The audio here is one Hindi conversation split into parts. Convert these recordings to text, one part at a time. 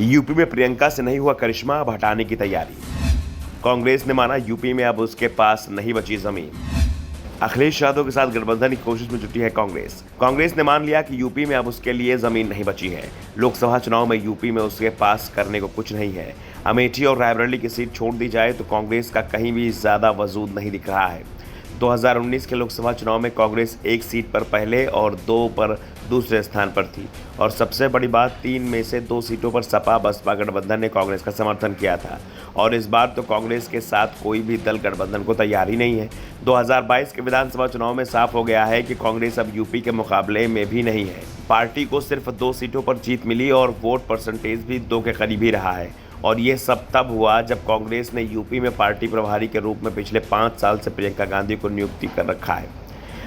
यूपी में प्रियंका से नहीं हुआ करिश्मा, अब हटाने की तैयारी। कांग्रेस ने माना यूपी में अब उसके पास नहीं बची जमीन। अखिलेश यादव के साथ गठबंधन की कोशिश में जुटी है कांग्रेस। कांग्रेस ने मान लिया कि यूपी में अब उसके लिए जमीन नहीं बची है। लोकसभा चुनाव में यूपी में उसके पास करने को कुछ नहीं है। अमेठी और रायबरेली की सीट छोड़ दी जाए तो कांग्रेस का कहीं भी ज्यादा वजूद नहीं दिख रहा है। 2019 के लोकसभा चुनाव में कांग्रेस एक सीट पर पहले और 2 पर दूसरे स्थान पर थी और सबसे बड़ी बात 3 में से 2 सीटों पर सपा बसपा गठबंधन ने कांग्रेस का समर्थन किया था और इस बार तो कांग्रेस के साथ कोई भी दल गठबंधन को तैयार ही नहीं है। 2022 के विधानसभा चुनाव में साफ हो गया है कि कांग्रेस अब यूपी के मुकाबले में भी नहीं है। पार्टी को सिर्फ 2 सीटों पर जीत मिली और वोट परसेंटेज भी 2 के करीब ही रहा है और ये सब तब हुआ जब कांग्रेस ने यूपी में पार्टी प्रभारी के रूप में पिछले 5 साल से प्रियंका गांधी को नियुक्ति कर रखा है।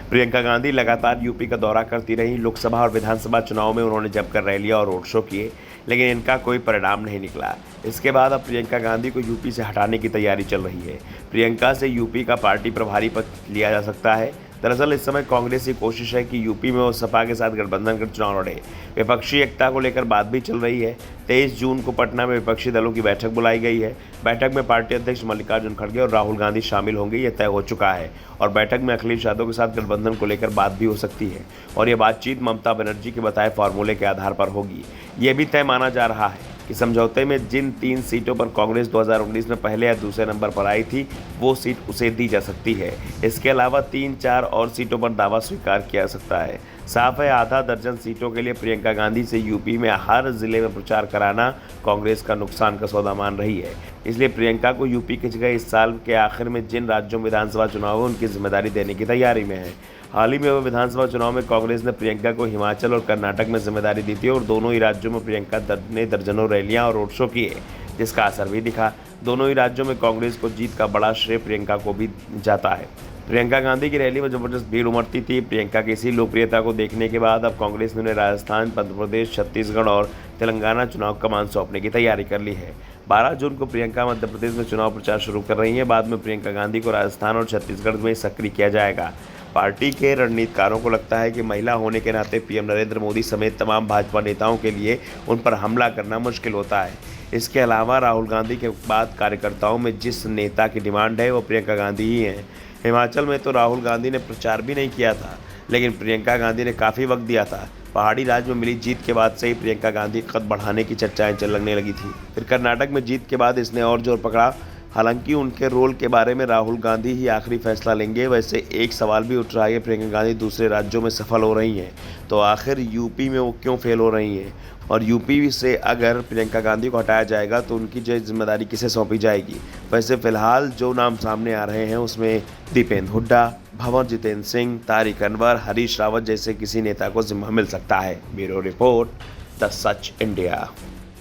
प्रियंका गांधी लगातार यूपी का दौरा करती रही। लोकसभा और विधानसभा चुनाव में उन्होंने जमकर रैलियां और रोड शो किए, लेकिन इनका कोई परिणाम नहीं निकला। इसके बाद अब प्रियंका गांधी को यूपी से हटाने की तैयारी चल रही है। प्रियंका से यूपी का पार्टी प्रभारी पद लिया जा सकता है। दरअसल इस समय कांग्रेस की कोशिश है कि यूपी में वो सपा के साथ गठबंधन कर चुनाव लड़े। विपक्षी एकता को लेकर बात भी चल रही है। 23 जून को पटना में विपक्षी दलों की बैठक बुलाई गई है। बैठक में पार्टी अध्यक्ष मल्लिकार्जुन खड़गे और राहुल गांधी शामिल होंगे, यह तय हो चुका है और बैठक में अखिलेश यादव के साथ गठबंधन को लेकर बात भी हो सकती है और यह बातचीत ममता बनर्जी के बताए फार्मूले के आधार पर होगी। ये भी तय माना जा रहा है कि समझौते में जिन 3 सीटों पर कांग्रेस 2019 में पहले या दूसरे नंबर पर आई थी वो सीट उसे दी जा सकती है। इसके अलावा 3-4 और सीटों पर दावा स्वीकार किया जा सकता है। साफ है, आधा दर्जन सीटों के लिए प्रियंका गांधी से यूपी में हर जिले में प्रचार कराना कांग्रेस का नुकसान का सौदा मान रही है। इसलिए प्रियंका को यूपी की जगह इस साल के आखिर में जिन राज्यों में विधानसभा चुनाव है उनकी जिम्मेदारी देने की तैयारी में है। हाल ही में हुए विधानसभा चुनाव में कांग्रेस ने प्रियंका को हिमाचल और कर्नाटक में जिम्मेदारी दी थी और दोनों ही राज्यों में प्रियंका ने दर्जनों रैलियां और रोड शो किए, जिसका असर भी दिखा। दोनों ही राज्यों में कांग्रेस को जीत का बड़ा श्रेय प्रियंका को भी जाता है। प्रियंका गांधी की रैली में जबरदस्त भीड़ उमड़ती थी। प्रियंका की इसी लोकप्रियता को देखने के बाद अब कांग्रेस ने उन्हें राजस्थान, मध्य प्रदेश, छत्तीसगढ़ और तेलंगाना चुनाव कमान सौंपने की तैयारी कर ली है। 12 जून को प्रियंका मध्य प्रदेश में चुनाव प्रचार शुरू कर रही है। बाद में प्रियंका गांधी को राजस्थान और छत्तीसगढ़ में सक्रिय किया जाएगा। पार्टी के रणनीतिकारों को लगता है कि महिला होने के नाते पीएम नरेंद्र मोदी समेत तमाम भाजपा नेताओं के लिए उन पर हमला करना मुश्किल होता है। इसके अलावा राहुल गांधी के बाद कार्यकर्ताओं में जिस नेता की डिमांड है वो प्रियंका गांधी ही हैं। हिमाचल में तो राहुल गांधी ने प्रचार भी नहीं किया था, लेकिन प्रियंका गांधी ने काफ़ी वक्त दिया था। पहाड़ी राज्य में मिली जीत के बाद से ही प्रियंका गांधी कद बढ़ाने की चर्चाएं चलने लगी थी। फिर कर्नाटक में जीत के बाद इसने और जोर पकड़ा। हालांकि उनके रोल के बारे में राहुल गांधी ही आखिरी फैसला लेंगे। वैसे एक सवाल भी उठ रहा है, प्रियंका गांधी दूसरे राज्यों में सफल हो रही हैं तो आखिर यूपी में वो क्यों फेल हो रही हैं, और यूपी से अगर प्रियंका गांधी को हटाया जाएगा तो उनकी जिम्मेदारी किसे सौंपी जाएगी। वैसे फिलहाल जो नाम सामने आ रहे हैं उसमें दीपेंद्र हुड्डा, भंवर जितेंद्र सिंह, तारिक अनवर, हरीश रावत जैसे किसी नेता को जिम्मा मिल सकता है। Bureau report, the such India.